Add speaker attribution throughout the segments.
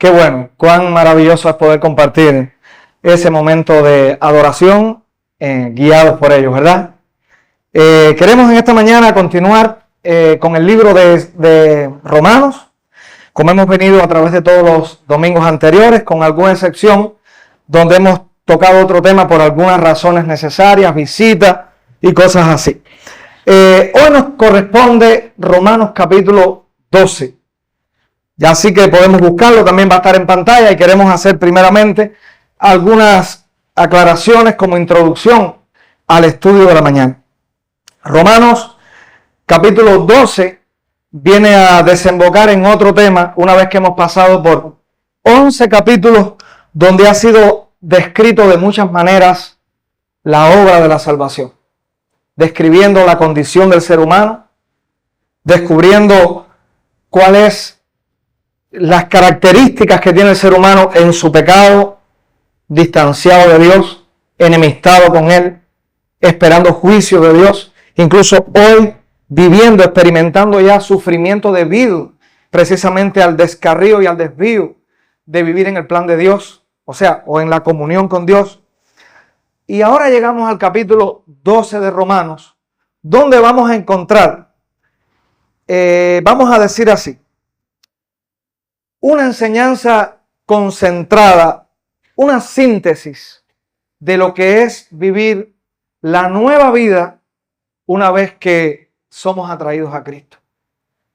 Speaker 1: Qué bueno, cuán maravilloso es poder compartir ese momento de adoración guiados por ellos, ¿verdad? Queremos en esta mañana continuar con el libro de Romanos, como hemos venido a través de todos los domingos anteriores, con alguna excepción, donde hemos tocado otro tema por algunas razones necesarias, visitas y cosas así. Hoy nos corresponde Romanos capítulo 12. Ya así que podemos buscarlo, también va a estar en pantalla y queremos hacer primeramente algunas aclaraciones como introducción al estudio de la mañana. Romanos capítulo 12 viene a desembocar en otro tema una vez que hemos pasado por 11 capítulos donde ha sido descrito de muchas maneras la obra de la salvación, describiendo la condición del ser humano, descubriendo cuáles las características que tiene el ser humano en su pecado, distanciado de Dios, enemistado con Él, esperando juicio de Dios, incluso hoy viviendo, experimentando ya sufrimiento debido precisamente al descarrío y al desvío de vivir en el plan de Dios, o en la comunión con Dios. Y ahora llegamos al capítulo 12 de Romanos, donde vamos a encontrar, vamos a decir así, una enseñanza concentrada, una síntesis de lo que es vivir la nueva vida una vez que somos atraídos a Cristo.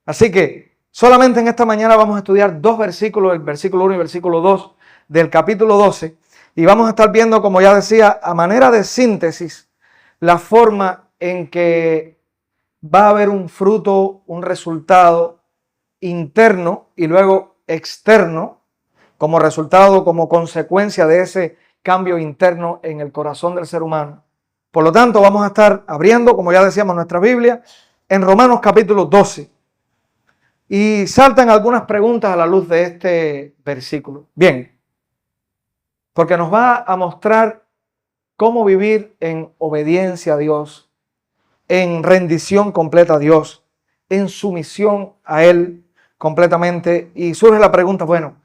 Speaker 1: Así que solamente en esta mañana vamos a estudiar dos versículos, el versículo 1 y el versículo 2 del capítulo 12, y vamos a estar viendo, como ya decía, a manera de síntesis, la forma en que va a haber un fruto, un resultado interno y luego externo, como resultado, como consecuencia de ese cambio interno en el corazón del ser humano. Por lo tanto, vamos a estar abriendo, como ya decíamos, nuestra Biblia en Romanos capítulo 12. Y saltan algunas preguntas a la luz de este versículo. Bien, porque nos va a mostrar cómo vivir en obediencia a Dios, en rendición completa a Dios, en sumisión a Él completamente. Y surge la pregunta, bueno,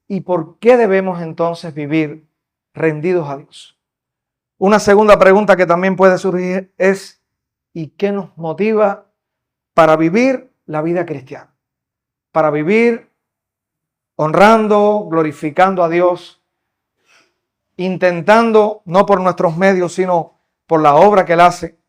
Speaker 1: ¿y por qué debemos entonces vivir rendidos a Dios? Una segunda pregunta que también puede surgir es, ¿y qué nos motiva para vivir la vida cristiana? Para vivir honrando, glorificando a Dios, intentando, no por nuestros medios, sino por la obra que Él hace,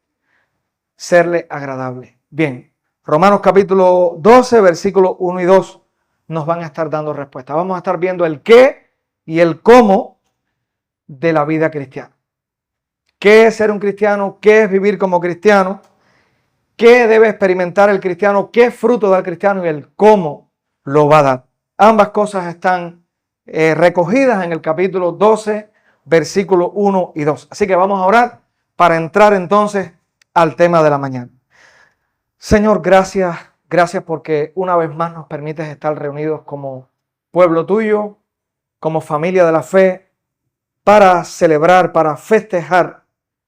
Speaker 1: serle agradable. Bien. Romanos capítulo 12, versículos 1 y 2 nos van a estar dando respuesta. Vamos a estar viendo el qué y el cómo de la vida cristiana. ¿Qué es ser un cristiano? ¿Qué es vivir como cristiano? ¿Qué debe experimentar el cristiano? ¿Qué fruto da el cristiano? Y el cómo lo va a dar. Ambas cosas están recogidas en el capítulo 12, versículos 1 y 2. Así que vamos a orar para entrar entonces al tema de la mañana. Señor, gracias porque una vez más nos permites estar reunidos como pueblo tuyo, como familia de la fe, para celebrar, para festejar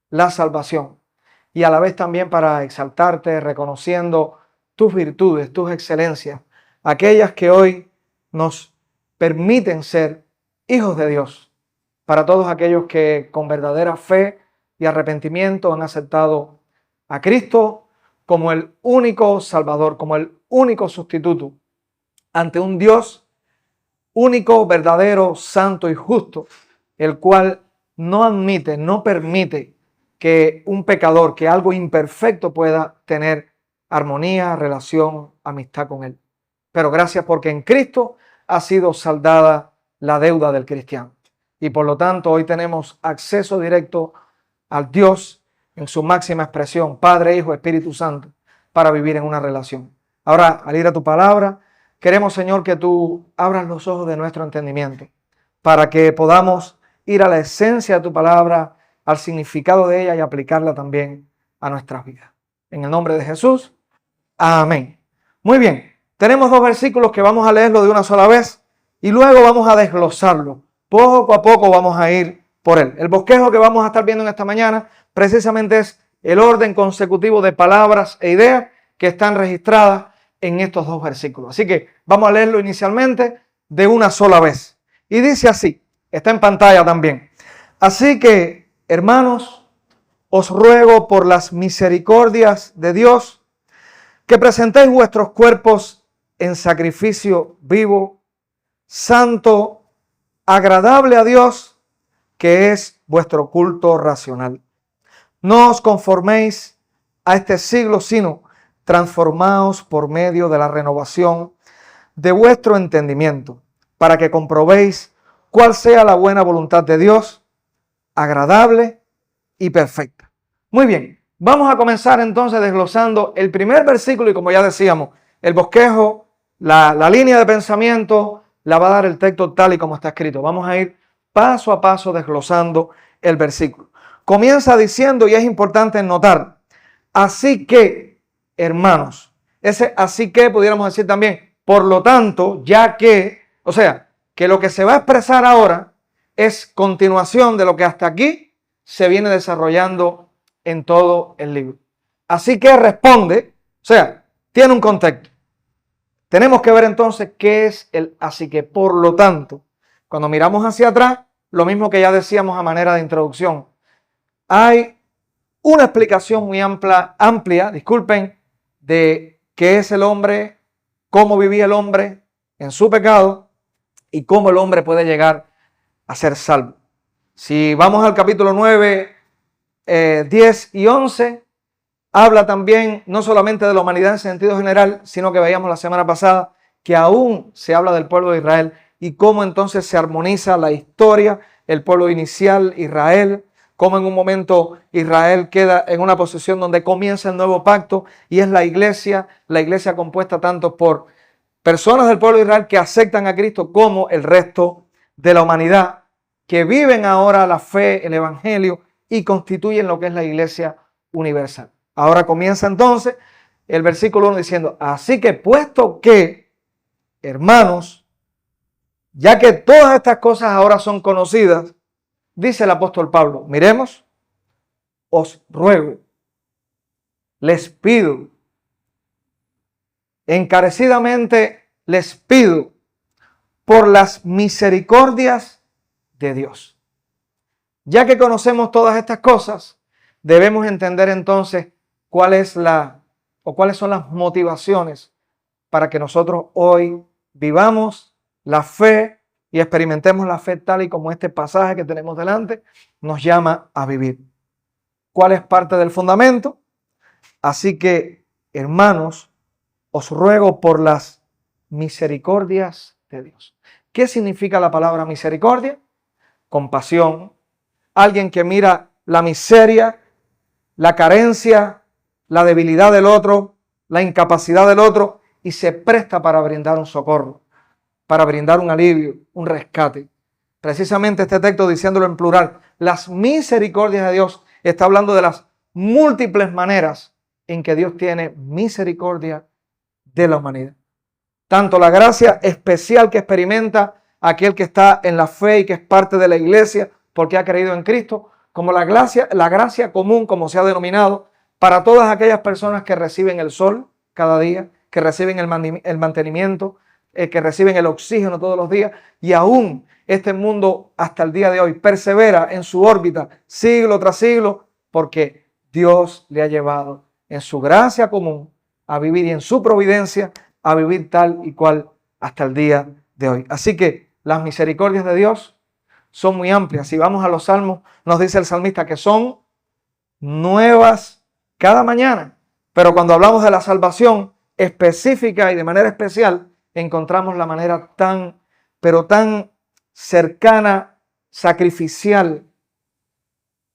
Speaker 1: la salvación y a la vez también para exaltarte, reconociendo tus virtudes, tus excelencias, aquellas que hoy nos permiten ser hijos de Dios, para todos aquellos que con verdadera fe y arrepentimiento han aceptado a Cristo como el único Salvador, como el único sustituto ante un Dios único, verdadero, santo y justo, el cual no admite, no permite que un pecador, que algo imperfecto pueda tener armonía, relación, amistad con Él. Pero gracias porque en Cristo ha sido saldada la deuda del cristiano. Y por lo tanto hoy tenemos acceso directo al Dios en su máxima expresión, Padre, Hijo, Espíritu Santo, para vivir en una relación. Ahora, al ir a tu palabra, queremos, Señor, que tú abras los ojos de nuestro entendimiento para que podamos ir a la esencia de tu palabra, al significado de ella y aplicarla también a nuestras vidas. En el nombre de Jesús, amén. Muy bien, tenemos dos versículos que vamos a leerlo de una sola vez y luego vamos a desglosarlo. Poco a poco vamos a ir por él. El bosquejo que vamos a estar viendo en esta mañana precisamente es el orden consecutivo de palabras e ideas que están registradas en estos dos versículos. Así que vamos a leerlo inicialmente de una sola vez. Y dice así, está en pantalla también. Así que, hermanos, os ruego por las misericordias de Dios que presentéis vuestros cuerpos en sacrificio vivo, santo, agradable a Dios, que es vuestro culto racional. No os conforméis a este siglo, sino transformaos por medio de la renovación de vuestro entendimiento, para que comprobéis cuál sea la buena voluntad de Dios, agradable y perfecta. Muy bien, vamos a comenzar entonces desglosando el primer versículo y como ya decíamos, el bosquejo, la línea de pensamiento, la va a dar el texto tal y como está escrito. Vamos a ir paso a paso desglosando el versículo. Comienza diciendo, y es importante notar, así que, hermanos, ese así que pudiéramos decir también, por lo tanto, ya que, o sea, que lo que se va a expresar ahora es continuación de lo que hasta aquí se viene desarrollando en todo el libro. Así que responde, o sea, tiene un contexto. Tenemos que ver entonces qué es el así que. Por lo tanto, cuando miramos hacia atrás, lo mismo que ya decíamos a manera de introducción, hay una explicación muy amplia, disculpen, de qué es el hombre, cómo vivía el hombre en su pecado y cómo el hombre puede llegar a ser salvo. Si vamos al capítulo 9, 10 y 11, habla también no solamente de la humanidad en sentido general, sino que veíamos la semana pasada que aún se habla del pueblo de Israel y cómo entonces se armoniza la historia, el pueblo inicial, Israel, cómo en un momento Israel queda en una posición donde comienza el nuevo pacto y es la iglesia compuesta tanto por personas del pueblo de Israel que aceptan a Cristo como el resto de la humanidad que viven ahora la fe, el evangelio y constituyen lo que es la iglesia universal. Ahora comienza entonces el versículo 1 diciendo, así que puesto que, hermanos, ya que todas estas cosas ahora son conocidas, dice el apóstol Pablo, miremos, os ruego, les pido, encarecidamente les pido por las misericordias de Dios. Ya que conocemos todas estas cosas, debemos entender entonces cuáles son las motivaciones para que nosotros hoy vivamos la fe y experimentemos la fe tal y como este pasaje que tenemos delante nos llama a vivir. ¿Cuál es parte del fundamento? Así que, hermanos, os ruego por las misericordias de Dios. ¿Qué significa la palabra misericordia? Compasión. Alguien que mira la miseria, la carencia, la debilidad del otro, la incapacidad del otro y se presta para brindar un socorro, para brindar un alivio, un rescate. Precisamente este texto, diciéndolo en plural, las misericordias de Dios, está hablando de las múltiples maneras en que Dios tiene misericordia de la humanidad. Tanto la gracia especial que experimenta aquel que está en la fe y que es parte de la iglesia porque ha creído en Cristo, como la gracia común, como se ha denominado, para todas aquellas personas que reciben el sol cada día, que reciben el mantenimiento, que reciben el oxígeno todos los días, y aún este mundo hasta el día de hoy persevera en su órbita siglo tras siglo, porque Dios le ha llevado en su gracia común a vivir y en su providencia a vivir tal y cual hasta el día de hoy. Así que las misericordias de Dios son muy amplias. Si vamos a los salmos, nos dice el salmista que son nuevas cada mañana. Pero cuando hablamos de la salvación específica y de manera especial, encontramos la manera tan cercana, sacrificial,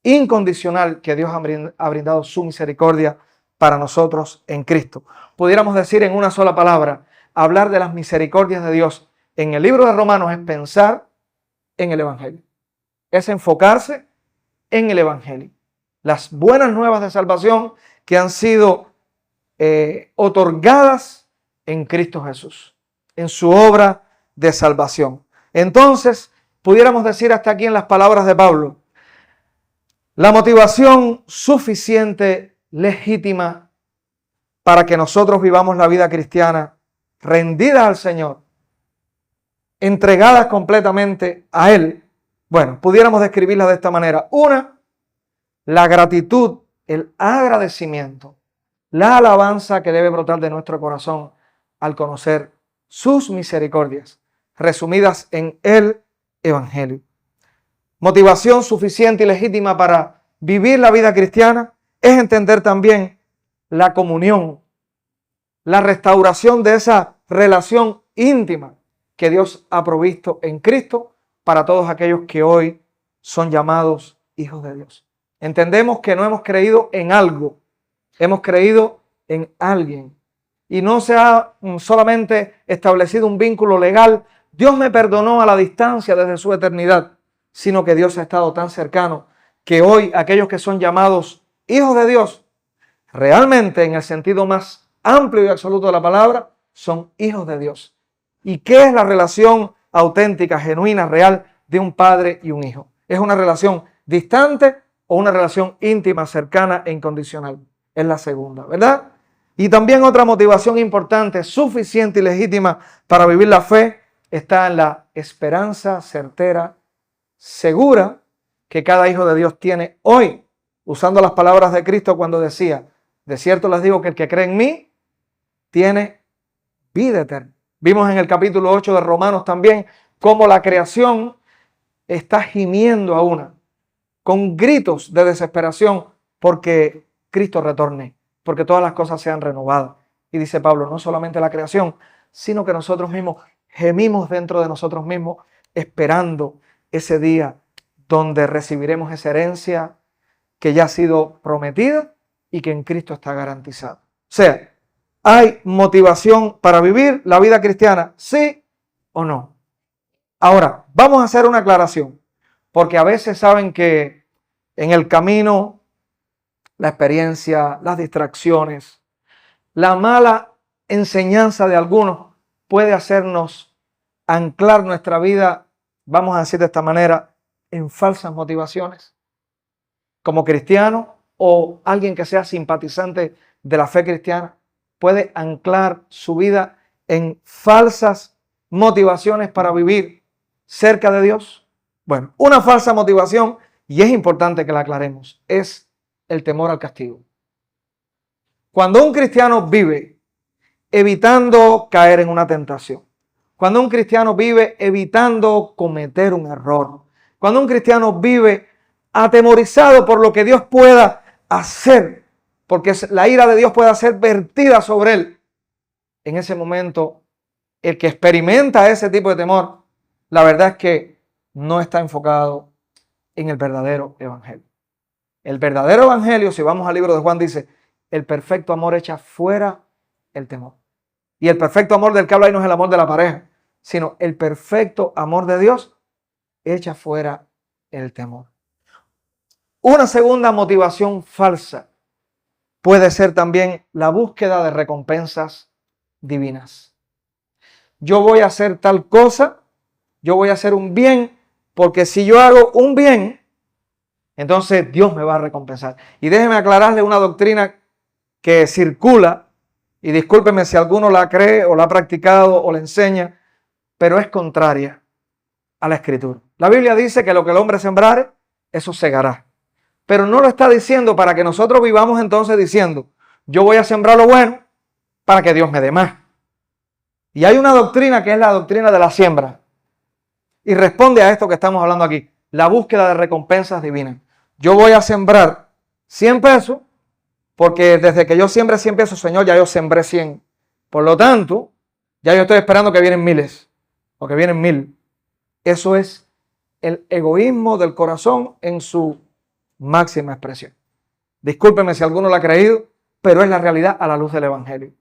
Speaker 1: incondicional que Dios ha brindado su misericordia para nosotros en Cristo. Pudiéramos decir en una sola palabra, hablar de las misericordias de Dios en el libro de Romanos es pensar en el Evangelio. Es enfocarse en el Evangelio. Las buenas nuevas de salvación que han sido otorgadas en Cristo Jesús, en su obra de salvación. Entonces, pudiéramos decir hasta aquí en las palabras de Pablo, la motivación suficiente, legítima, para que nosotros vivamos la vida cristiana rendida al Señor, entregadas completamente a Él, bueno, pudiéramos describirlas de esta manera. Una, la gratitud, el agradecimiento, la alabanza que debe brotar de nuestro corazón al conocer sus misericordias, resumidas en el Evangelio. Motivación suficiente y legítima para vivir la vida cristiana es entender también la comunión, la restauración de esa relación íntima que Dios ha provisto en Cristo para todos aquellos que hoy son llamados hijos de Dios. Entendemos que no hemos creído en algo, hemos creído en alguien. Y no se ha solamente establecido un vínculo legal. Dios me perdonó a la distancia desde su eternidad, sino que Dios ha estado tan cercano que hoy aquellos que son llamados hijos de Dios, realmente en el sentido más amplio y absoluto de la palabra, son hijos de Dios. ¿Y qué es la relación auténtica, genuina, real de un padre y un hijo? ¿Es una relación distante o una relación íntima, cercana e incondicional? Es la segunda, ¿verdad? Y también otra motivación importante, suficiente y legítima para vivir la fe, está en la esperanza certera, segura, que cada hijo de Dios tiene hoy, usando las palabras de Cristo cuando decía, de cierto les digo que el que cree en mí, tiene vida eterna. Vimos en el capítulo 8 de Romanos también cómo la creación está gimiendo a una, con gritos de desesperación, porque Cristo retorne, porque todas las cosas sean renovadas. Y dice Pablo, no solamente la creación, sino que nosotros mismos gemimos dentro de nosotros mismos, esperando ese día donde recibiremos esa herencia que ya ha sido prometida y que en Cristo está garantizada. O sea, ¿hay motivación para vivir la vida cristiana? ¿Sí o no? Ahora, vamos a hacer una aclaración, porque a veces saben que en el camino, la experiencia, las distracciones, la mala enseñanza de algunos puede hacernos anclar nuestra vida, vamos a decir de esta manera, en falsas motivaciones. Como cristiano o alguien que sea simpatizante de la fe cristiana, puede anclar su vida en falsas motivaciones para vivir cerca de Dios. Bueno, una falsa motivación, y es importante que la aclaremos, es el temor al castigo. Cuando un cristiano vive evitando caer en una tentación, cuando un cristiano vive evitando cometer un error, cuando un cristiano vive atemorizado por lo que Dios pueda hacer, porque la ira de Dios pueda ser vertida sobre él, en ese momento el que experimenta ese tipo de temor, la verdad es que no está enfocado en el verdadero evangelio. El verdadero evangelio, si vamos al libro de Juan, dice, el perfecto amor echa fuera el temor. Y el perfecto amor del que habla ahí no es el amor de la pareja, sino el perfecto amor de Dios echa fuera el temor. Una segunda motivación falsa puede ser también la búsqueda de recompensas divinas. Yo voy a hacer tal cosa, yo voy a hacer un bien, porque si yo hago un bien, entonces Dios me va a recompensar. Y déjeme aclararle una doctrina que circula, y discúlpeme si alguno la cree o la ha practicado o la enseña, pero es contraria a la Escritura. La Biblia dice que lo que el hombre sembrare, eso segará. Pero no lo está diciendo para que nosotros vivamos entonces diciendo, yo voy a sembrar lo bueno para que Dios me dé más. Y hay una doctrina que es la doctrina de la siembra. Y responde a esto que estamos hablando aquí, la búsqueda de recompensas divinas. Yo voy a sembrar 100 pesos, porque desde que yo siembre 100 pesos, Señor, ya yo sembré 100. Por lo tanto, ya yo estoy esperando que vienen miles, o que vienen 1000. Eso es el egoísmo del corazón en su máxima expresión. Discúlpeme si alguno lo ha creído, pero es la realidad a la luz del Evangelio.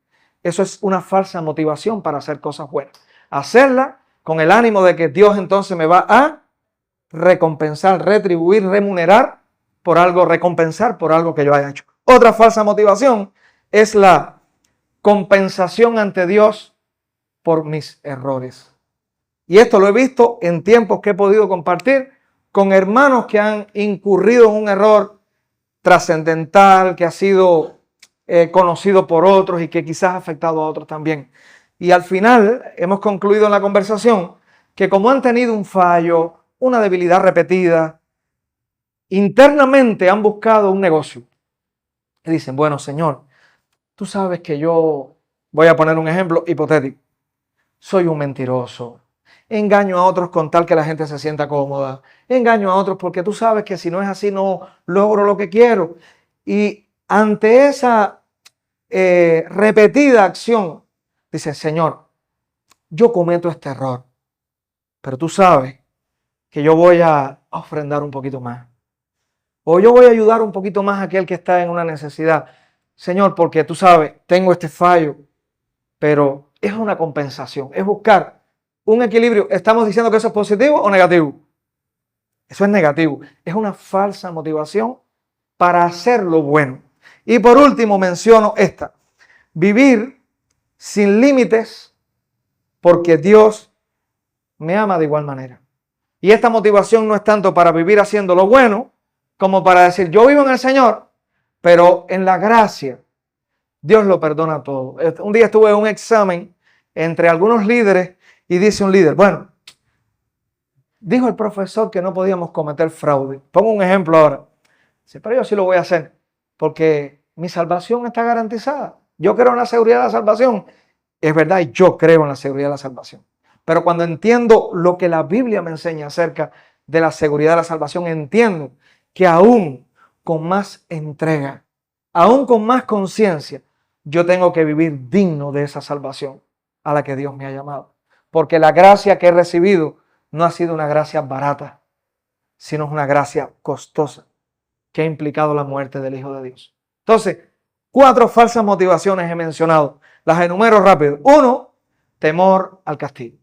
Speaker 1: Eso es una falsa motivación para hacer cosas buenas. Hacerla con el ánimo de que Dios entonces me va a recompensar, retribuir, remunerar por algo, recompensar por algo que yo haya hecho. Otra falsa motivación es la compensación ante Dios por mis errores. Y esto lo he visto en tiempos que he podido compartir con hermanos que han incurrido en un error trascendental, que ha sido conocido por otros y que quizás ha afectado a otros también. Y al final hemos concluido en la conversación que como han tenido un fallo, una debilidad repetida, internamente han buscado un negocio. Y dicen, bueno, Señor, tú sabes que yo, voy a poner un ejemplo hipotético, soy un mentiroso, engaño a otros con tal que la gente se sienta cómoda, engaño a otros porque tú sabes que si no es así no logro lo que quiero. Y ante esa repetida acción, dice, Señor, yo cometo este error, pero tú sabes que yo voy a ofrendar un poquito más. O yo voy a ayudar un poquito más a aquel que está en una necesidad. Señor, porque tú sabes, tengo este fallo, pero es una compensación, es buscar un equilibrio. ¿Estamos diciendo que eso es positivo o negativo? Eso es negativo. Es una falsa motivación para hacer lo bueno. Y por último menciono esta. Vivir sin límites porque Dios me ama de igual manera. Y esta motivación no es tanto para vivir haciendo lo bueno, como para decir, yo vivo en el Señor, pero en la gracia, Dios lo perdona todo. Un día estuve en un examen entre algunos líderes y dice un líder, bueno, dijo el profesor que no podíamos cometer fraude. Pongo un ejemplo ahora. Dice, pero yo sí lo voy a hacer, porque mi salvación está garantizada. Yo creo en la seguridad de la salvación. Es verdad, yo creo en la seguridad de la salvación. Pero cuando entiendo lo que la Biblia me enseña acerca de la seguridad de la salvación, entiendo que aún con más entrega, aún con más conciencia, yo tengo que vivir digno de esa salvación a la que Dios me ha llamado. Porque la gracia que he recibido no ha sido una gracia barata, sino una gracia costosa que ha implicado la muerte del Hijo de Dios. Entonces, 4 falsas motivaciones he mencionado. Las enumero rápido. 1, temor al castigo.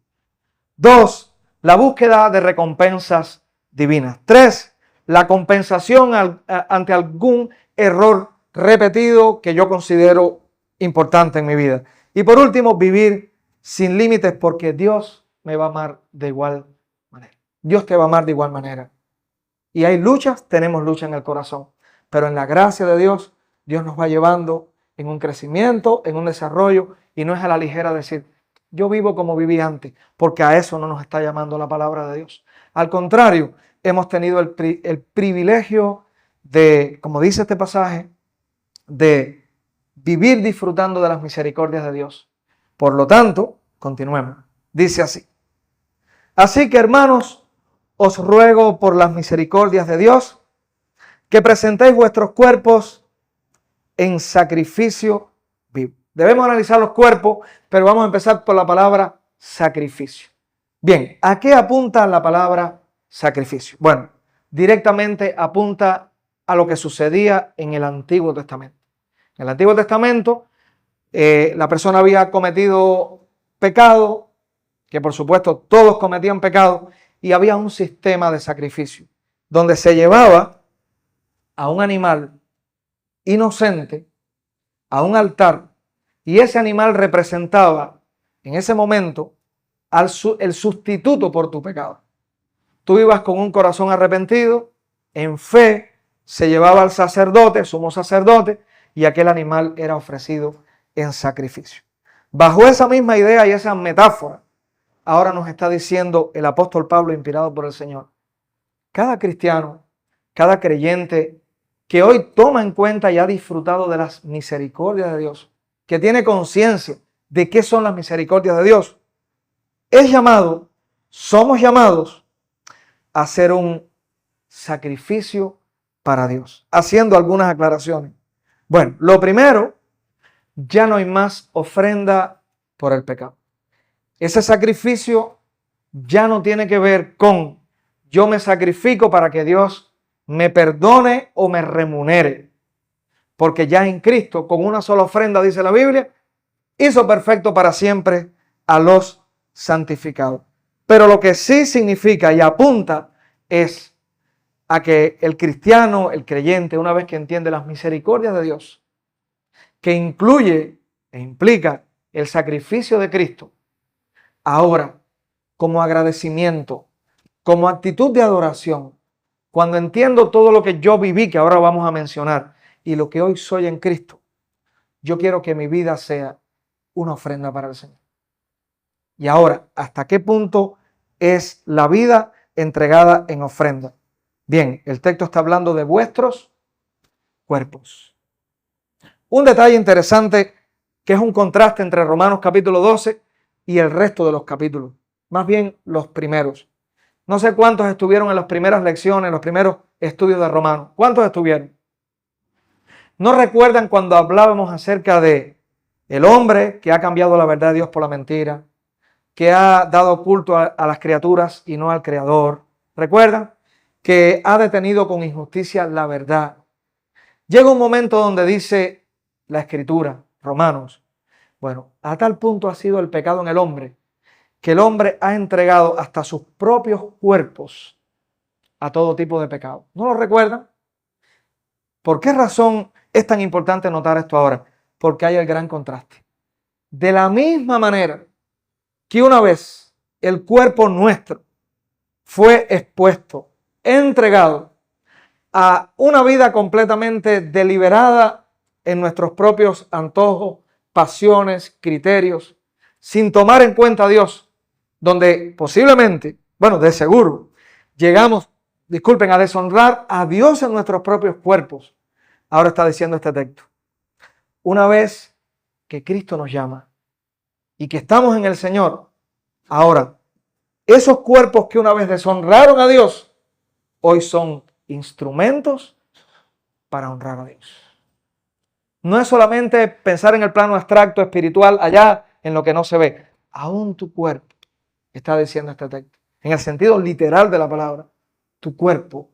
Speaker 1: 2, la búsqueda de recompensas divinas. 3, la compensación ante algún error repetido que yo considero importante en mi vida. Y por último, vivir sin límites porque Dios me va a amar de igual manera. Dios te va a amar de igual manera. Y hay luchas, tenemos lucha en el corazón. Pero en la gracia de Dios, Dios nos va llevando en un crecimiento, en un desarrollo. Y no es a la ligera decir, yo vivo como viví antes, porque a eso no nos está llamando la palabra de Dios. Al contrario, hemos tenido el privilegio de, como dice este pasaje, de vivir disfrutando de las misericordias de Dios. Por lo tanto, continuemos. Dice así. Así que, hermanos, os ruego por las misericordias de Dios que presentéis vuestros cuerpos en sacrificio vivo. Debemos analizar los cuerpos, pero vamos a empezar por la palabra sacrificio. Bien, ¿a qué apunta la palabra sacrificio? Bueno, directamente apunta a lo que sucedía en el Antiguo Testamento. En el Antiguo Testamento, la persona había cometido pecado, que por supuesto todos cometían pecado, y había un sistema de sacrificio, donde se llevaba a un animal inocente a un altar, y ese animal representaba en ese momento el sustituto por tu pecado. Tú ibas con un corazón arrepentido, en fe, se llevaba al sacerdote, sumo sacerdote, y aquel animal era ofrecido en sacrificio. Bajo esa misma idea y esa metáfora, ahora nos está diciendo el apóstol Pablo, inspirado por el Señor, cada cristiano, cada creyente que hoy toma en cuenta y ha disfrutado de las misericordias de Dios, que tiene conciencia de qué son las misericordias de Dios, es llamado, somos llamados a hacer un sacrificio para Dios, haciendo algunas aclaraciones. Bueno, lo primero, ya no hay más ofrenda por el pecado. Ese sacrificio ya no tiene que ver con yo me sacrifico para que Dios me perdone o me remunere. Porque ya en Cristo, con una sola ofrenda, dice la Biblia, hizo perfecto para siempre a los santificados. Pero lo que sí significa y apunta es a que el cristiano, el creyente, una vez que entiende las misericordias de Dios, que incluye e implica el sacrificio de Cristo, ahora, como agradecimiento, como actitud de adoración, cuando entiendo todo lo que yo viví, que ahora vamos a mencionar, y lo que hoy soy en Cristo, yo quiero que mi vida sea una ofrenda para el Señor. Y ahora, ¿hasta qué punto es la vida entregada en ofrenda. Bien, el texto está hablando de vuestros cuerpos. Un detalle interesante que es un contraste entre Romanos capítulo 12 y el resto de los capítulos, más bien los primeros. No sé cuántos estuvieron en las primeras lecciones, en los primeros estudios de Romanos. ¿Cuántos estuvieron? ¿No recuerdan cuando hablábamos acerca de el hombre que ha cambiado la verdad de Dios por la mentira, que ha dado culto a las criaturas y no al Creador? ¿Recuerdan? Que ha detenido con injusticia la verdad. Llega un momento donde dice la Escritura, Romanos, bueno, a tal punto ha sido el pecado en el hombre, que el hombre ha entregado hasta sus propios cuerpos a todo tipo de pecado. ¿No lo recuerdan? ¿Por qué razón es tan importante notar esto ahora? Porque hay el gran contraste. De la misma manera que una vez el cuerpo nuestro fue expuesto, entregado a una vida completamente deliberada en nuestros propios antojos, pasiones, criterios, sin tomar en cuenta a Dios, donde posiblemente, bueno, de seguro, llegamos, disculpen, a deshonrar a Dios en nuestros propios cuerpos. Ahora está diciendo este texto. Una vez que Cristo nos llama y que estamos en el Señor, ahora, esos cuerpos que una vez deshonraron a Dios, hoy son instrumentos para honrar a Dios. No es solamente pensar en el plano abstracto, espiritual, allá en lo que no se ve. Aún tu cuerpo, está diciendo este texto, en el sentido literal de la palabra, tu cuerpo,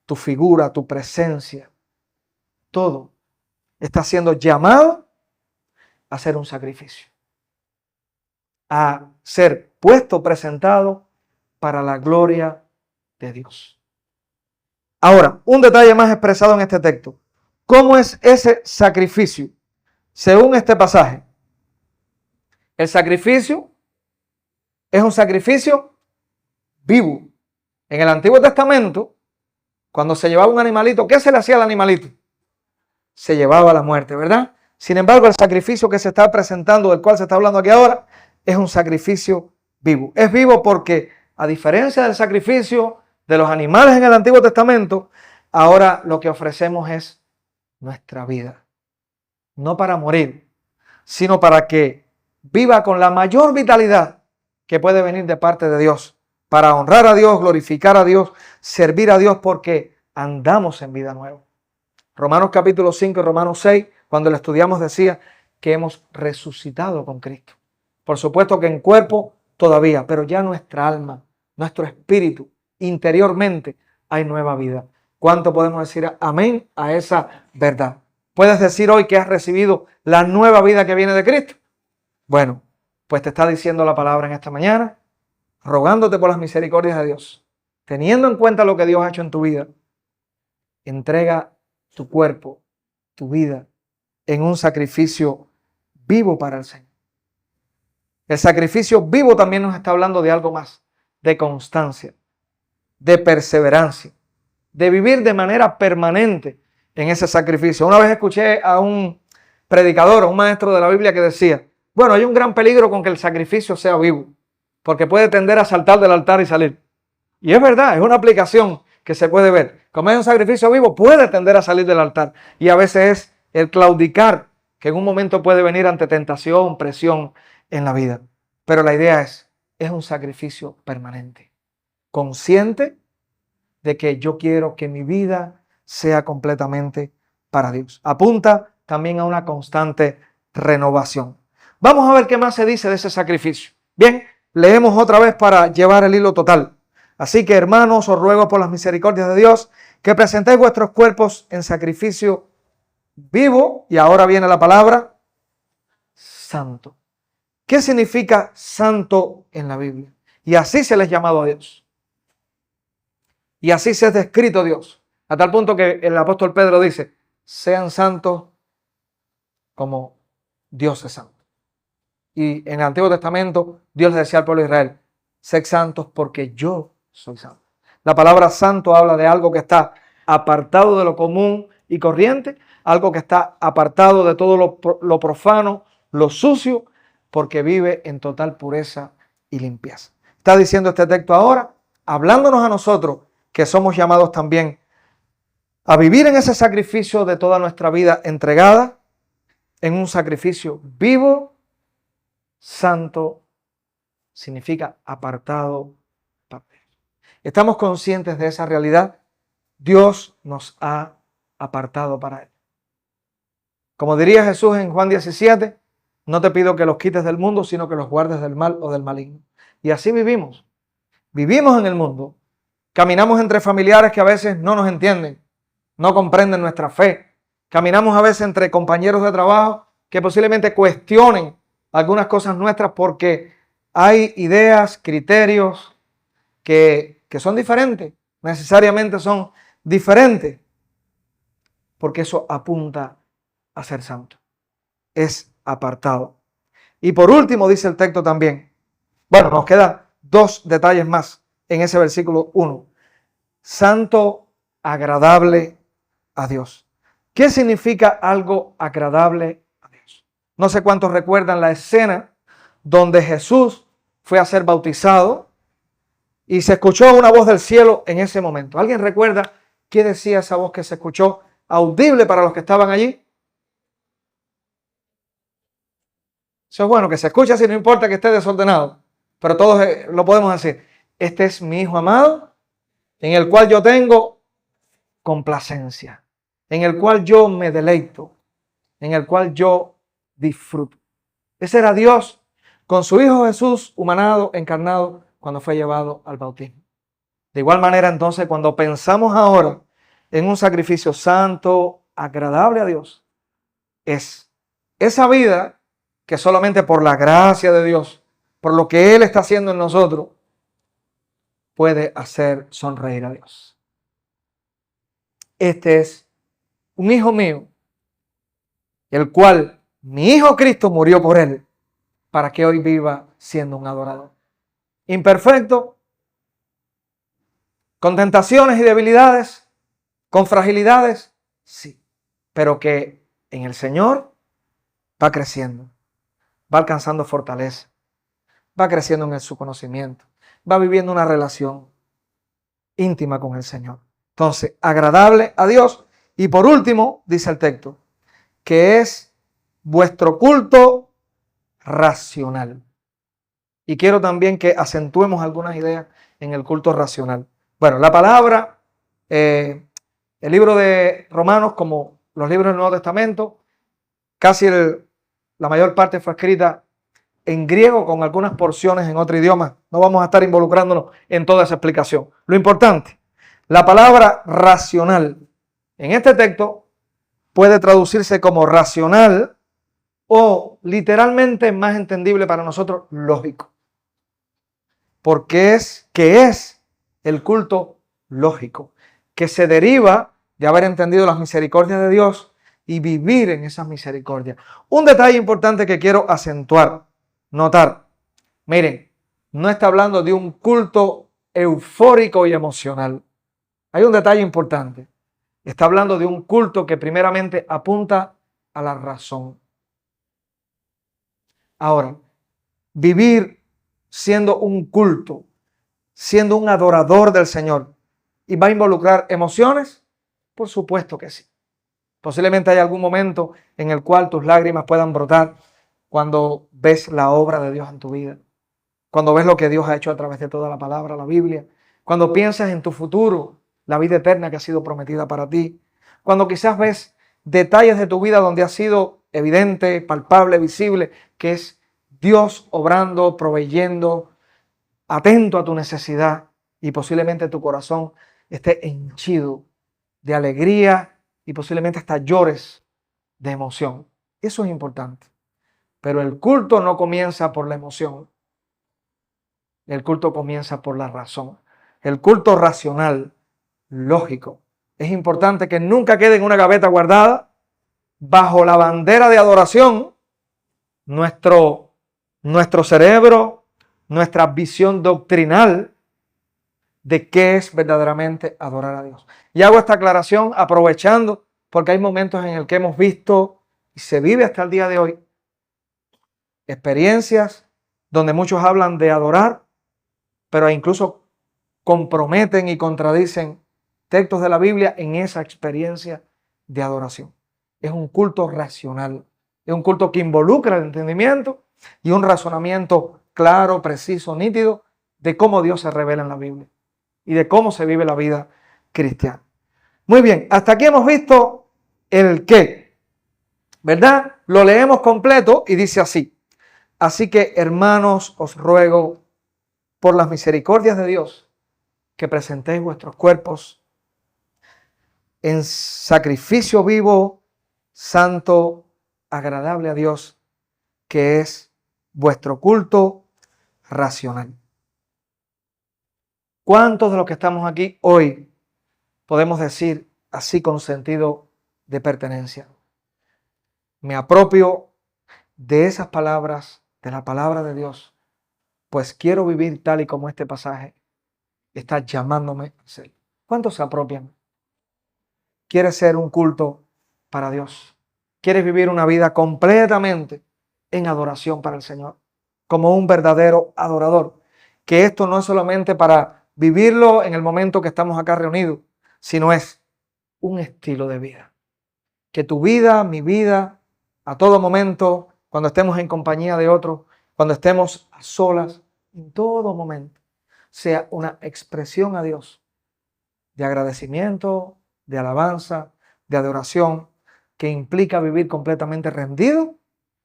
Speaker 1: tu figura, tu presencia, todo está siendo llamado a ser un sacrificio, a ser puesto, presentado para la gloria de Dios. Ahora, un detalle más expresado en este texto. ¿Cómo es ese sacrificio? Según este pasaje, el sacrificio es un sacrificio vivo. En el Antiguo Testamento, cuando se llevaba un animalito, ¿qué se le hacía al animalito? Se llevaba a la muerte, ¿verdad? Sin embargo, el sacrificio que se está presentando, del cual se está hablando aquí ahora, es un sacrificio vivo. Es vivo porque, a diferencia del sacrificio de los animales en el Antiguo Testamento, ahora lo que ofrecemos es nuestra vida. No para morir, sino para que viva con la mayor vitalidad que puede venir de parte de Dios, para honrar a Dios, glorificar a Dios, servir a Dios, porque andamos en vida nueva. Romanos capítulo 5 y Romanos 6, cuando lo estudiamos, decía que hemos resucitado con Cristo. Por supuesto que en cuerpo todavía, pero ya nuestra alma, nuestro espíritu, interiormente hay nueva vida. ¿Cuánto podemos decir amén a esa verdad? ¿Puedes decir hoy que has recibido la nueva vida que viene de Cristo? Bueno, pues te está diciendo la palabra en esta mañana, rogándote por las misericordias de Dios, teniendo en cuenta lo que Dios ha hecho en tu vida, entrega tu cuerpo, tu vida, en un sacrificio vivo para el Señor. El sacrificio vivo también nos está hablando de algo más, de constancia, de perseverancia, de vivir de manera permanente en ese sacrificio. Una vez escuché a un predicador, a un maestro de la Biblia que decía, bueno, hay un gran peligro con que el sacrificio sea vivo, porque puede tender a saltar del altar y salir. Y es verdad, es una aplicación que se puede ver. Como es un sacrificio vivo, puede tender a salir del altar. Y a veces es el claudicar, que en un momento puede venir ante tentación, presión en la vida. Pero la idea es un sacrificio permanente, consciente de que yo quiero que mi vida sea completamente para Dios. Apunta también a una constante renovación. Vamos a ver qué más se dice de ese sacrificio. Bien, leemos otra vez para llevar el hilo total. Así que, hermanos, os ruego por las misericordias de Dios que presentéis vuestros cuerpos en sacrificio vivo, y ahora viene la palabra santo. ¿Qué significa santo en la Biblia? Y así se les ha llamado a Dios. Y así se ha descrito Dios. A tal punto que el apóstol Pedro dice, sean santos como Dios es santo. Y en el Antiguo Testamento Dios le decía al pueblo de Israel, sed santos porque yo soy santo. La palabra santo habla de algo que está apartado de lo común y corriente, algo que está apartado de todo lo profano, lo sucio, porque vive en total pureza y limpieza. está diciendo este texto ahora, hablándonos a nosotros que somos llamados también a vivir en ese sacrificio de toda nuestra vida entregada, en un sacrificio vivo, santo, significa apartado. ¿Estamos conscientes de esa realidad? Dios nos ha apartado para Él. Como diría Jesús en Juan 17, no te pido que los quites del mundo, sino que los guardes del mal o del maligno. Y así vivimos. Vivimos en el mundo. Caminamos entre familiares que a veces no nos entienden, no comprenden nuestra fe. Caminamos a veces entre compañeros de trabajo que posiblemente cuestionen algunas cosas nuestras porque hay ideas, criterios que son diferentes, necesariamente son diferentes, porque eso apunta a ser santo. Es apartado. Y por último dice el texto también, bueno, nos quedan dos detalles más en ese versículo 1. Santo, agradable a Dios. ¿Qué significa algo agradable a Dios? No sé cuántos recuerdan la escena donde Jesús fue a ser bautizado y se escuchó una voz del cielo en ese momento. ¿Alguien recuerda qué decía esa voz que se escuchó audible para los que estaban allí? Eso es bueno, que se escuche así, no importa que esté desordenado, pero todos lo podemos decir. Este es mi Hijo amado, en el cual yo tengo complacencia, en el cual yo me deleito, en el cual yo disfruto. Ese era Dios con su Hijo Jesús, humanado, encarnado, cuando fue llevado al bautismo. De igual manera, entonces, cuando pensamos ahora en un sacrificio santo, agradable a Dios, es esa vida que solamente por la gracia de Dios, por lo que Él está haciendo en nosotros, puede hacer sonreír a Dios. Este es un hijo mío, el cual mi Hijo Cristo murió por él, para que hoy viva siendo un adorador. Imperfecto, con tentaciones y debilidades, con fragilidades, sí, pero que en el Señor va creciendo, va alcanzando fortaleza, va creciendo en su conocimiento, va viviendo una relación íntima con el Señor. Entonces, agradable a Dios. Y por último, dice el texto, que es vuestro culto racional. Y quiero también que acentuemos algunas ideas en el culto racional. Bueno, la palabra, el libro de Romanos, como los libros del Nuevo Testamento, casi la mayor parte fue escrita en griego con algunas porciones en otro idioma. No vamos a estar involucrándonos en toda esa explicación. Lo importante, la palabra racional en este texto puede traducirse como racional o literalmente más entendible para nosotros, lógico. Porque ¿qué es el culto lógico? Que se deriva de haber entendido las misericordias de Dios y vivir en esas misericordias. Un detalle importante que quiero acentuar, notar. Miren, no está hablando de un culto eufórico y emocional. Hay un detalle importante. Está hablando de un culto que primeramente apunta a la razón. Ahora, vivir siendo un culto, siendo un adorador del Señor, ¿y va a involucrar emociones? Por supuesto que sí. Posiblemente hay algún momento en el cual tus lágrimas puedan brotar cuando ves la obra de Dios en tu vida, cuando ves lo que Dios ha hecho a través de toda la palabra, la Biblia, cuando piensas en tu futuro, la vida eterna que ha sido prometida para ti, cuando quizás ves detalles de tu vida donde ha sido evidente, palpable, visible, que es Dios obrando, proveyendo, atento a tu necesidad, y posiblemente tu corazón esté henchido de alegría y posiblemente hasta llores de emoción. Eso es importante. Pero el culto no comienza por la emoción. El culto comienza por la razón. El culto racional, lógico. Es importante que nunca quede en una gaveta guardada bajo la bandera de adoración nuestro cerebro, nuestra visión doctrinal de qué es verdaderamente adorar a Dios. Y hago esta aclaración aprovechando porque hay momentos en el que hemos visto y se vive hasta el día de hoy experiencias donde muchos hablan de adorar pero incluso comprometen y contradicen textos de la Biblia en esa experiencia de adoración. Es un culto racional, es un culto que involucra el entendimiento y un razonamiento claro, preciso, nítido de cómo Dios se revela en la Biblia y de cómo se vive la vida cristiana. Muy bien, hasta aquí hemos visto el qué, ¿verdad? Lo leemos completo y dice así: así que, hermanos, os ruego por las misericordias de Dios que presentéis vuestros cuerpos en sacrificio vivo, santo, agradable a Dios, que es vuestro culto racional. ¿Cuántos de los que estamos aquí hoy podemos decir así con sentido de pertenencia? Me apropio de esas palabras, de la palabra de Dios, pues quiero vivir tal y como este pasaje está llamándome a ser. ¿Cuántos se apropian? ¿Quieres ser un culto para Dios? ¿Quieres vivir una vida completamente en adoración para el Señor? Como un verdadero adorador. Que esto no es solamente para vivirlo en el momento que estamos acá reunidos, sino es un estilo de vida. Que tu vida, mi vida, a todo momento, cuando estemos en compañía de otros, cuando estemos a solas, en todo momento, sea una expresión a Dios de agradecimiento, de alabanza, de adoración, que implica vivir completamente rendido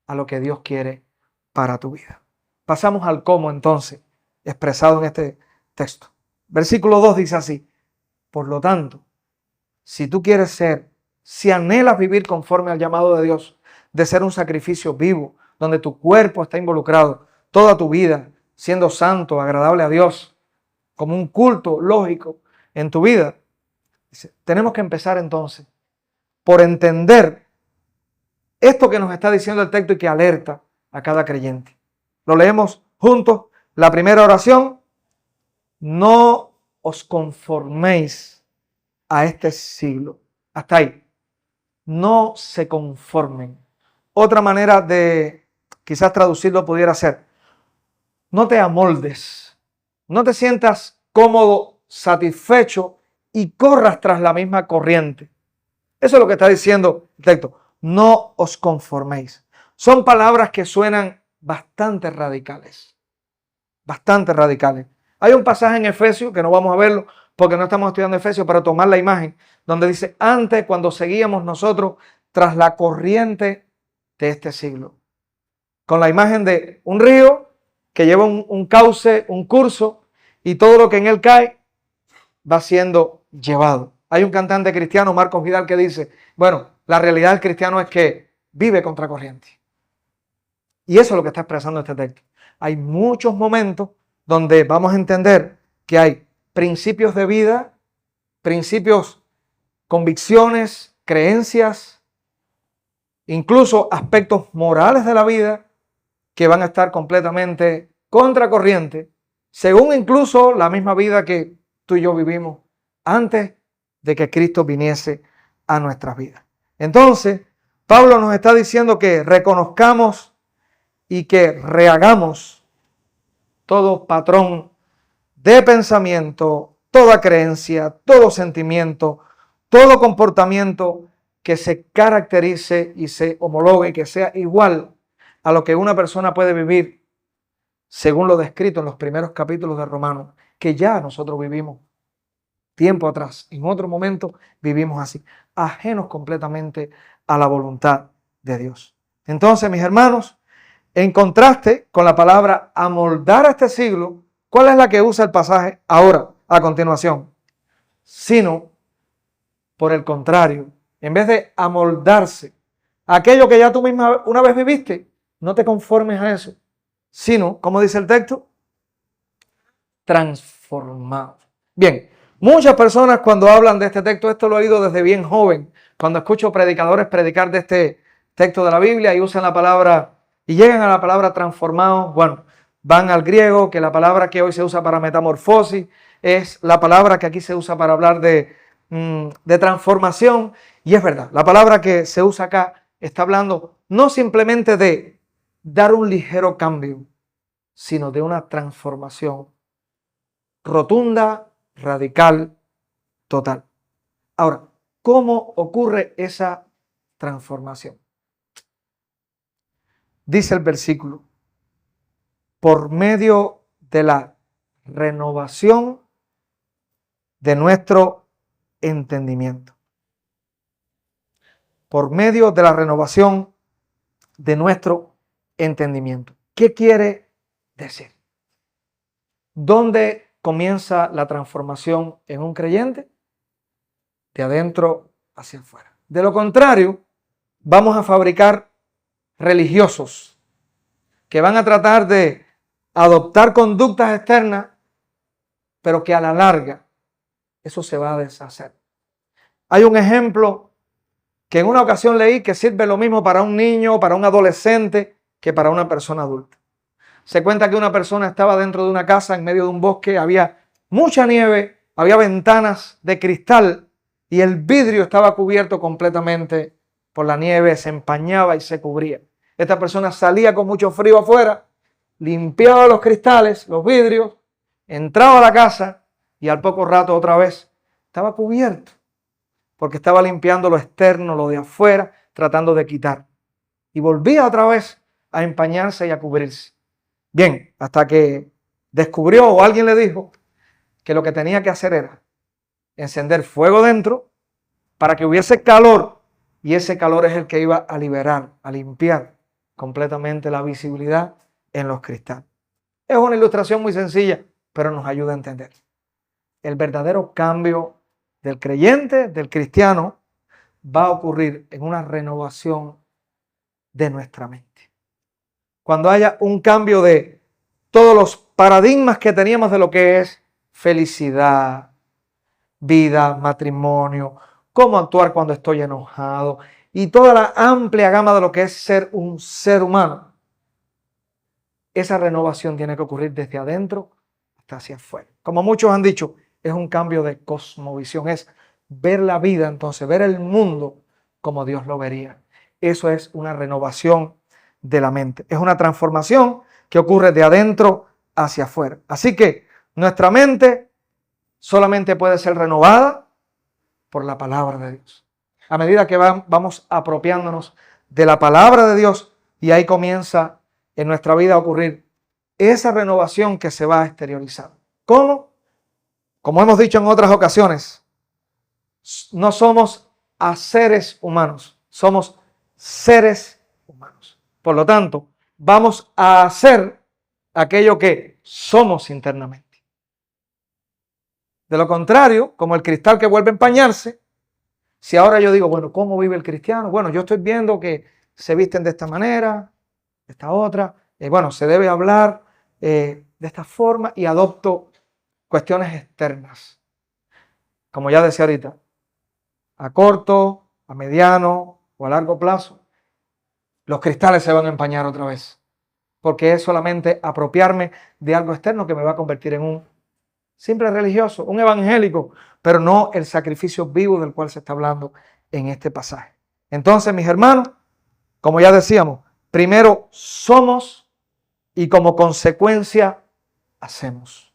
Speaker 1: a lo que Dios quiere para tu vida. Pasamos al cómo entonces, expresado en este texto. Versículo 2 dice así: por lo tanto, si tú quieres ser, si anhelas vivir conforme al llamado de Dios, de ser un sacrificio vivo, donde tu cuerpo está involucrado, toda tu vida, siendo santo, agradable a Dios, como un culto lógico en tu vida, tenemos que empezar entonces por entender esto que nos está diciendo el texto y que alerta a cada creyente. Lo leemos juntos. La primera oración: no os conforméis a este siglo. Hasta ahí. No se conformen. Otra manera de quizás traducirlo pudiera ser: no te amoldes, no te sientas cómodo, satisfecho y corras tras la misma corriente. Eso es lo que está diciendo el texto. No os conforméis. Son palabras que suenan bastante radicales. Bastante radicales. Hay un pasaje en Efesios, que no vamos a verlo porque no estamos estudiando Efesios, para tomar la imagen, donde dice: antes, cuando seguíamos nosotros tras la corriente de este siglo. Con la imagen de un río que lleva un cauce, un curso, y todo lo que en él cae va siendo llevado. Hay un cantante cristiano, Marcos Vidal, que dice: bueno, la realidad del cristiano es que vive contracorriente. Y eso es lo que está expresando este texto. Hay muchos momentos donde vamos a entender que hay principios de vida, principios, convicciones, creencias, incluso aspectos morales de la vida que van a estar completamente contracorriente, según incluso la misma vida que tú y yo vivimos antes de que Cristo viniese a nuestras vidas. Entonces, Pablo nos está diciendo que reconozcamos y que rehagamos todo patrón de pensamiento, toda creencia, todo sentimiento, todo comportamiento que se caracterice y se homologue, que sea igual a lo que una persona puede vivir según lo descrito en los primeros capítulos de Romanos, que ya nosotros vivimos tiempo atrás, en otro momento vivimos así, ajenos completamente a la voluntad de Dios. Entonces, mis hermanos, en contraste con la palabra amoldar a este siglo, ¿cuál es la que usa el pasaje ahora, a continuación? Sino, por el contrario, en vez de amoldarse a aquello que ya tú misma una vez viviste, no te conformes a eso, sino, como dice el texto, transformado. Bien, muchas personas cuando hablan de este texto, esto lo he oído desde bien joven, cuando escucho predicadores predicar de este texto de la Biblia y usan la palabra y llegan a la palabra transformado, bueno, van al griego, que la palabra que hoy se usa para metamorfosis es la palabra que aquí se usa para hablar de transformación, y es verdad, la palabra que se usa acá está hablando no simplemente de dar un ligero cambio, sino de una transformación rotunda, radical, total. Ahora, ¿cómo ocurre esa transformación? Dice el versículo, por medio de la renovación de nuestro entendimiento. Por medio de la renovación de nuestro entendimiento. ¿Qué quiere decir? ¿Dónde comienza la transformación en un creyente? De adentro hacia afuera. De lo contrario, vamos a fabricar religiosos que van a tratar de adoptar conductas externas, pero que a la larga eso se va a deshacer. Hay un ejemplo que en una ocasión leí que sirve lo mismo para un niño, para un adolescente, que para una persona adulta. Se cuenta que una persona estaba dentro de una casa en medio de un bosque, había mucha nieve, había ventanas de cristal y el vidrio estaba cubierto completamente por la nieve, se empañaba y se cubría. Esta persona salía con mucho frío afuera, limpiaba los cristales, los vidrios, entraba a la casa y al poco rato otra vez estaba cubierto, porque estaba limpiando lo externo, lo de afuera, tratando de quitar. Y volvía otra vez a empañarse y a cubrirse. Bien, hasta que descubrió o alguien le dijo que lo que tenía que hacer era encender fuego dentro para que hubiese calor, y ese calor es el que iba a liberar, a limpiar completamente la visibilidad en los cristales. Es una ilustración muy sencilla, pero nos ayuda a entender. El verdadero cambio del creyente, del cristiano, va a ocurrir en una renovación de nuestra mente. Cuando haya un cambio de todos los paradigmas que teníamos de lo que es felicidad, vida, matrimonio, cómo actuar cuando estoy enojado y toda la amplia gama de lo que es ser un ser humano, esa renovación tiene que ocurrir desde adentro hasta hacia afuera. Como muchos han dicho, es un cambio de cosmovisión, es ver la vida entonces, ver el mundo como Dios lo vería. Eso es una renovación de la mente. Es una transformación que ocurre de adentro hacia afuera. Así que nuestra mente solamente puede ser renovada por la palabra de Dios. A medida que vamos apropiándonos de la palabra de Dios, y ahí comienza en nuestra vida a ocurrir esa renovación que se va a exteriorizar. ¿Cómo? Como hemos dicho en otras ocasiones, no somos seres humanos, somos seres humanos. Por lo tanto, vamos a hacer aquello que somos internamente. De lo contrario, como el cristal que vuelve a empañarse, si ahora yo digo, bueno, ¿cómo vive el cristiano? Bueno, yo estoy viendo que se visten de esta manera, de esta otra, bueno, se debe hablar de esta forma, y adopto cuestiones externas. Como ya decía ahorita, a corto, a mediano o a largo plazo, los cristales se van a empañar otra vez, porque es solamente apropiarme de algo externo que me va a convertir en un simple religioso, un evangélico, pero no el sacrificio vivo del cual se está hablando en este pasaje. Entonces, mis hermanos, como ya decíamos, primero somos y como consecuencia hacemos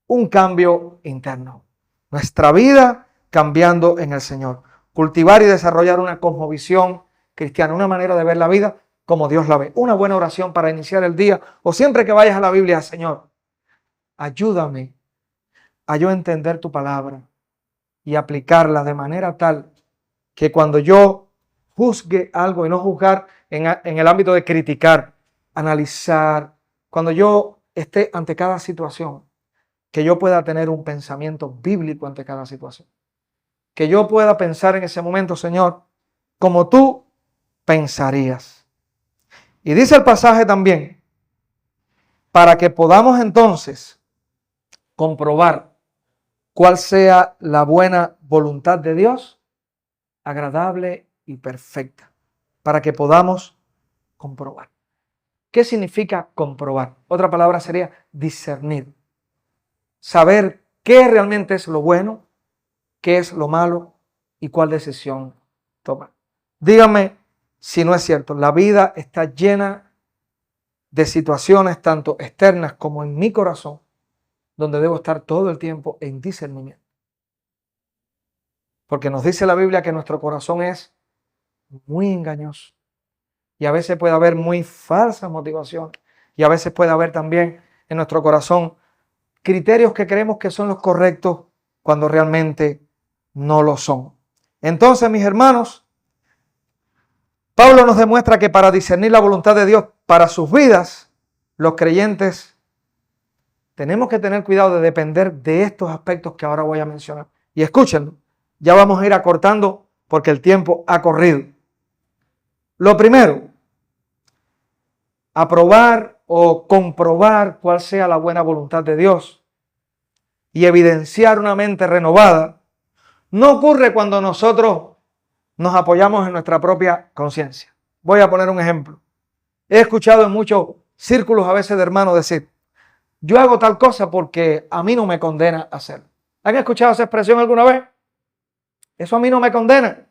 Speaker 1: un cambio interno. Nuestra vida cambiando en el Señor. Cultivar y desarrollar una cosmovisión cristiana, una manera de ver la vida como Dios la ve. Una buena oración para iniciar el día, o siempre que vayas a la Biblia: Señor, ayúdame a yo entender tu palabra y aplicarla de manera tal que cuando yo juzgue algo, y no juzgar en el ámbito de criticar, analizar, cuando yo esté ante cada situación, que yo pueda tener un pensamiento bíblico ante cada situación. Que yo pueda pensar en ese momento, Señor, como tú pensarías. Y dice el pasaje también, para que podamos entonces comprobar cuál sea la buena voluntad de Dios, agradable y perfecta. Para que podamos comprobar. ¿Qué significa comprobar? Otra palabra sería discernir. Saber qué realmente es lo bueno, qué es lo malo y cuál decisión tomar. Dígame si no es cierto. La vida está llena de situaciones tanto externas como en mi corazón, donde debo estar todo el tiempo en discernimiento. Porque nos dice la Biblia que nuestro corazón es muy engañoso. Y a veces puede haber muy falsas motivaciones. Y a veces puede haber también en nuestro corazón criterios que creemos que son los correctos cuando realmente no lo son. Entonces, mis hermanos, Pablo nos demuestra que para discernir la voluntad de Dios para sus vidas, los creyentes tenemos que tener cuidado de depender de estos aspectos que ahora voy a mencionar. Y escúchenlo, ya vamos a ir acortando porque el tiempo ha corrido. Lo primero, aprobar o comprobar cuál sea la buena voluntad de Dios y evidenciar una mente renovada no ocurre cuando nosotros nos apoyamos en nuestra propia conciencia. Voy a poner un ejemplo. He escuchado en muchos círculos a veces de hermanos decir, yo hago tal cosa porque a mí no me condena hacerlo. ¿Han escuchado esa expresión alguna vez? Eso a mí no me condena.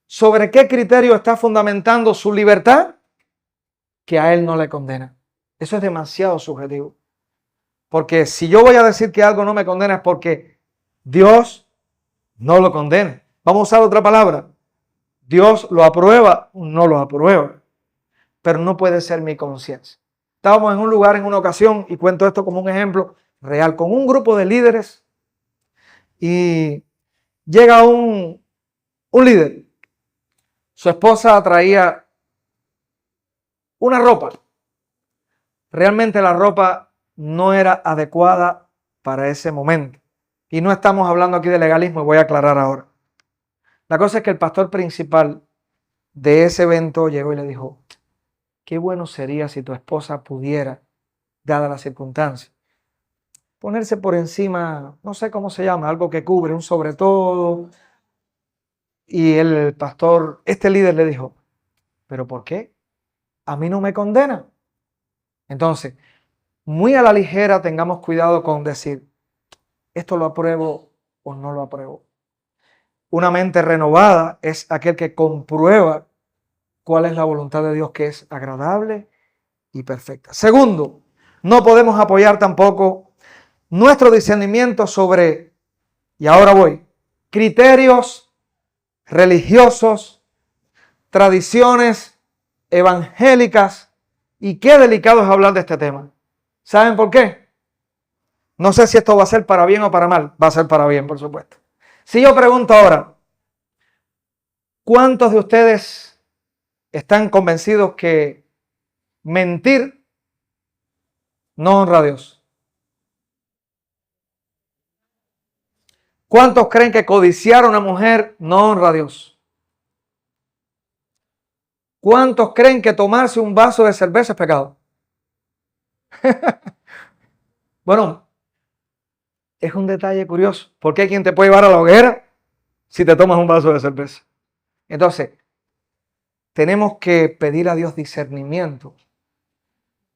Speaker 1: ¿Sobre qué criterio está fundamentando su libertad? Que a él no le condena. Eso es demasiado subjetivo. Porque si yo voy a decir que algo no me condena es porque Dios no lo condena. Vamos a usar otra palabra. Dios lo aprueba o no lo aprueba. Pero no puede ser mi conciencia. Estábamos en un lugar en una ocasión, y cuento esto como un ejemplo real, con un grupo de líderes, y llega un líder. Su esposa traía una ropa. Realmente la ropa no era adecuada para ese momento. Y no estamos hablando aquí de legalismo, y voy a aclarar ahora. La cosa es que el pastor principal de ese evento llegó y le dijo, qué bueno sería si tu esposa pudiera, dada la circunstancia, ponerse por encima, no sé cómo se llama, algo que cubre, un sobre todo. Y el pastor, este líder le dijo, ¿pero por qué? A mí no me condena. Entonces, muy a la ligera tengamos cuidado con decir, esto lo apruebo o no lo apruebo. Una mente renovada es aquel que comprueba cuál es la voluntad de Dios, que es agradable y perfecta. Segundo, no podemos apoyar tampoco nuestro discernimiento sobre, y ahora voy, criterios religiosos, tradiciones evangélicas, y qué delicado es hablar de este tema. ¿Saben por qué? No sé si esto va a ser para bien o para mal. Va a ser para bien, por supuesto. Si yo pregunto ahora, ¿cuántos de ustedes están convencidos que mentir no honra a Dios? ¿Cuántos creen que codiciar a una mujer no honra a Dios? ¿Cuántos creen que tomarse un vaso de cerveza es pecado? Bueno, es un detalle curioso, porque hay quien te puede llevar a la hoguera si te tomas un vaso de cerveza. Entonces, tenemos que pedir a Dios discernimiento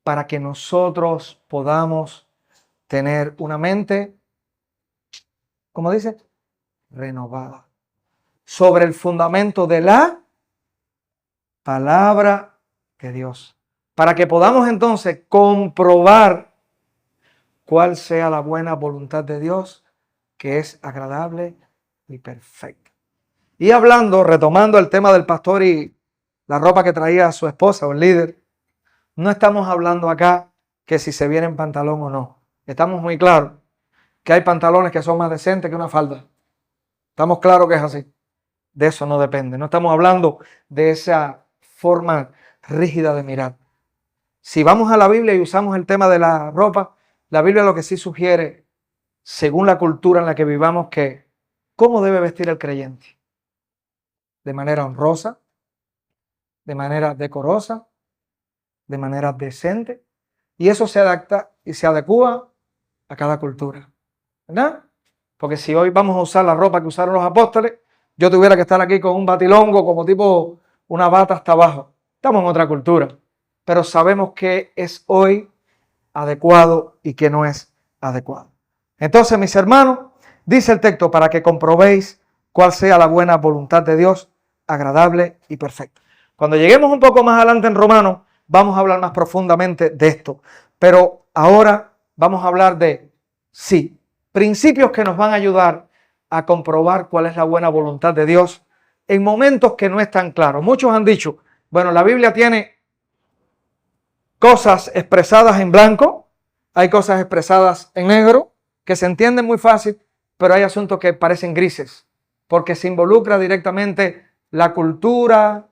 Speaker 1: para que nosotros podamos tener una mente, ¿cómo dice? Renovada, sobre el fundamento de la palabra de Dios, para que podamos entonces comprobar cuál sea la buena voluntad de Dios, que es agradable y perfecta. Y hablando, retomando el tema del pastor y la ropa que traía su esposa o el líder, no estamos hablando acá que si se viene en pantalón o no. Estamos muy claros que hay pantalones que son más decentes que una falda. Estamos claros que es así. De eso no depende. No estamos hablando de esa forma rígida de mirar. Si vamos a la Biblia y usamos el tema de la ropa, la Biblia lo que sí sugiere, según la cultura en la que vivamos, que cómo debe vestir el creyente. De manera honrosa, de manera decorosa, de manera decente. Y eso se adapta y se adecua a cada cultura. ¿Verdad? Porque si hoy vamos a usar la ropa que usaron los apóstoles, yo tuviera que estar aquí con un batilongo como tipo una bata hasta abajo. Estamos en otra cultura. Pero sabemos que es hoy adecuado y que no es adecuado. Entonces, mis hermanos, dice el texto, para que comprobéis cuál sea la buena voluntad de Dios, agradable y perfecta. Cuando lleguemos un poco más adelante en Romanos, vamos a hablar más profundamente de esto. Pero ahora vamos a hablar de Sí, principios que nos van a ayudar a comprobar cuál es la buena voluntad de Dios en momentos que no están claros. Muchos han dicho, bueno, la Biblia tiene cosas expresadas en blanco, hay cosas expresadas en negro, que se entienden muy fácil, pero hay asuntos que parecen grises, porque se involucra directamente la cultura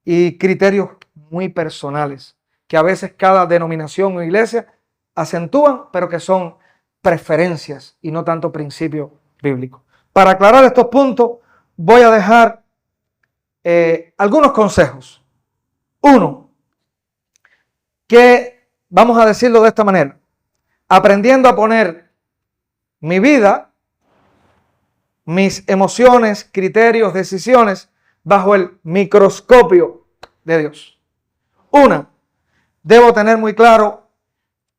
Speaker 1: y criterios muy personales, que a veces cada denominación o iglesia acentúan, pero que son preferencias y no tanto principios bíblicos. Para aclarar estos puntos, voy a dejar algunos consejos. Uno, que vamos a decirlo de esta manera, aprendiendo a poner mi vida, mis emociones, criterios, decisiones bajo el microscopio de Dios. Una, debo tener muy claro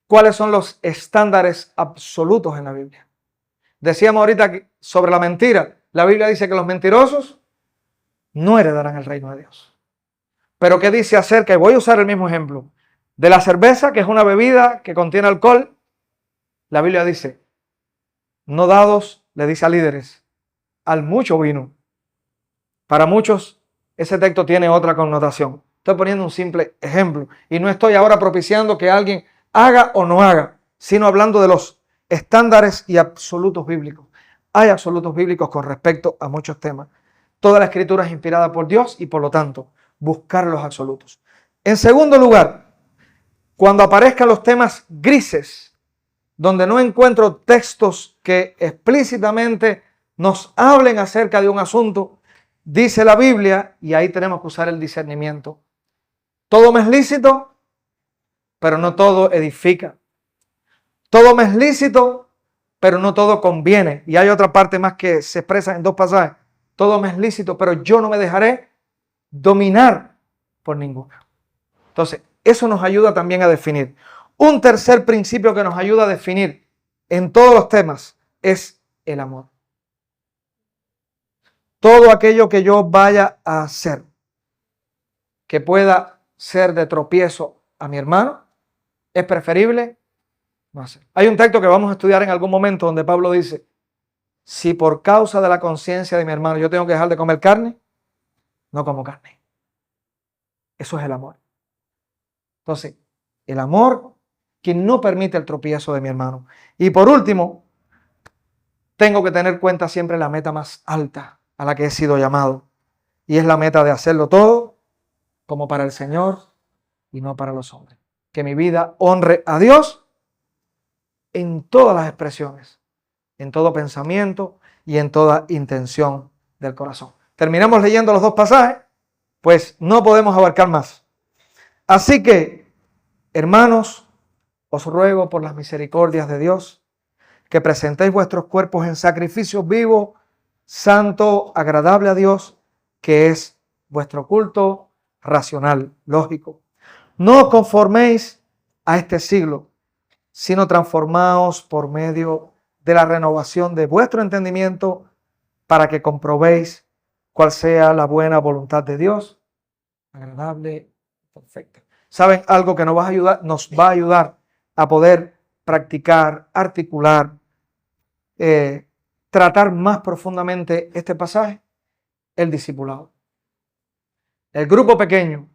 Speaker 1: cuáles son los estándares absolutos en la Biblia. Decíamos ahorita sobre la mentira. La Biblia dice que los mentirosos no heredarán el reino de Dios. Pero ¿qué dice acerca? Y voy a usar el mismo ejemplo. De la cerveza, que es una bebida que contiene alcohol, la Biblia dice, no dados, le dice a líderes, al mucho vino. Para muchos, ese texto tiene otra connotación. Estoy poniendo un simple ejemplo. Y no estoy ahora propiciando que alguien haga o no haga, sino hablando de los estándares y absolutos bíblicos. Hay absolutos bíblicos con respecto a muchos temas. Toda la escritura es inspirada por Dios y por lo tanto, buscar los absolutos. En segundo lugar, cuando aparezcan los temas grises, donde no encuentro textos que explícitamente nos hablen acerca de un asunto, dice la Biblia, y ahí tenemos que usar el discernimiento. Todo me es lícito, pero no todo edifica. Todo me es lícito, pero no todo conviene. Y hay otra parte más que se expresa en dos pasajes. Todo me es lícito, pero yo no me dejaré dominar por ninguna. Entonces, eso nos ayuda también a definir. Un tercer principio que nos ayuda a definir en todos los temas es el amor. Todo aquello que yo vaya a hacer que pueda ser de tropiezo a mi hermano, es preferible no hacer. Hay un texto que vamos a estudiar en algún momento donde Pablo dice, si por causa de la conciencia de mi hermano yo tengo que dejar de comer carne, no como carne. Eso es el amor. Entonces, el amor que no permite el tropiezo de mi hermano. Y por último, tengo que tener cuenta siempre la meta más alta a la que he sido llamado. Y es la meta de hacerlo todo como para el Señor y no para los hombres. Que mi vida honre a Dios en todas las expresiones, en todo pensamiento y en toda intención del corazón. Terminamos leyendo los dos pasajes, pues no podemos abarcar más. Así que, hermanos, os ruego por las misericordias de Dios que presentéis vuestros cuerpos en sacrificio vivo, santo, agradable a Dios, que es vuestro culto racional, lógico. No os conforméis a este siglo, sino transformaos por medio de la renovación de vuestro entendimiento para que comprobéis cuál sea la buena voluntad de Dios, agradable, perfecta. ¿Saben algo que nos va a ayudar a poder practicar, articular, tratar más profundamente este pasaje? El discipulado. El grupo pequeño,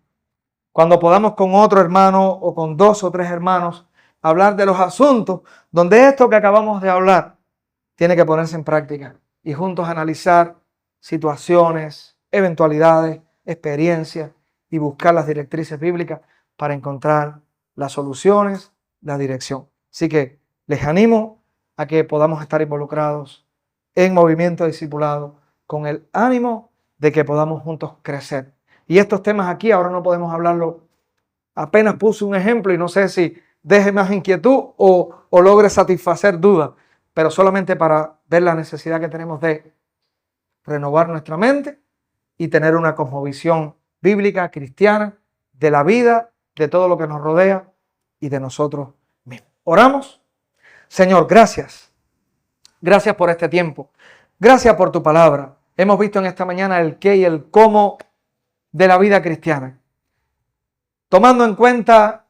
Speaker 1: cuando podamos con otro hermano o con 2 o 3 hermanos hablar de los asuntos donde esto que acabamos de hablar tiene que ponerse en práctica y juntos analizar situaciones, eventualidades, experiencias y buscar las directrices bíblicas para encontrar las soluciones, la dirección. Así que les animo a que podamos estar involucrados en movimiento discipulado con el ánimo de que podamos juntos crecer. Y estos temas aquí ahora no podemos hablarlo. Apenas puse un ejemplo y no sé si deje más inquietud o logre satisfacer dudas, pero solamente para ver la necesidad que tenemos de renovar nuestra mente y tener una cosmovisión bíblica, cristiana, de la vida, de todo lo que nos rodea y de nosotros mismos. Oramos. Señor, gracias. Gracias por este tiempo. Gracias por tu palabra. Hemos visto en esta mañana el qué y el cómo de la vida cristiana. Tomando en cuenta,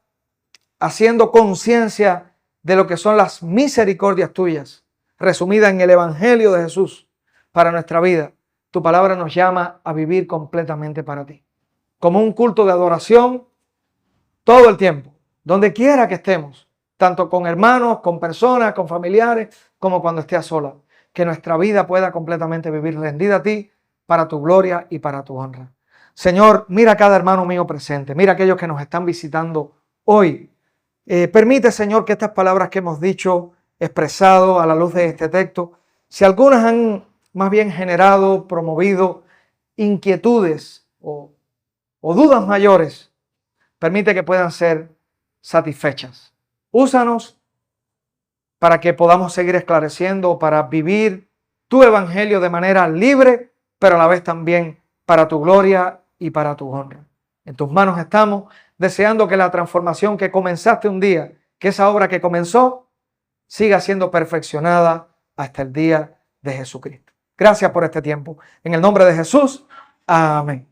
Speaker 1: haciendo conciencia de lo que son las misericordias tuyas, resumidas en el Evangelio de Jesús para nuestra vida. Tu palabra nos llama a vivir completamente para ti, como un culto de adoración todo el tiempo, donde quiera que estemos, tanto con hermanos, con personas, con familiares, como cuando esté a sola. Que nuestra vida pueda completamente vivir rendida a ti, para tu gloria y para tu honra. Señor, mira a cada hermano mío presente, mira a aquellos que nos están visitando hoy. Permite, Señor, que estas palabras que hemos dicho, expresado a la luz de este texto, si algunas han más bien generado, promovido inquietudes o dudas mayores, permite que puedan ser satisfechas. Úsanos para que podamos seguir esclareciendo, para vivir tu evangelio de manera libre, pero a la vez también para tu gloria y para tu honra. En tus manos estamos, deseando que la transformación que comenzaste un día, que esa obra que comenzó, siga siendo perfeccionada hasta el día de Jesucristo. Gracias por este tiempo. En el nombre de Jesús, amén.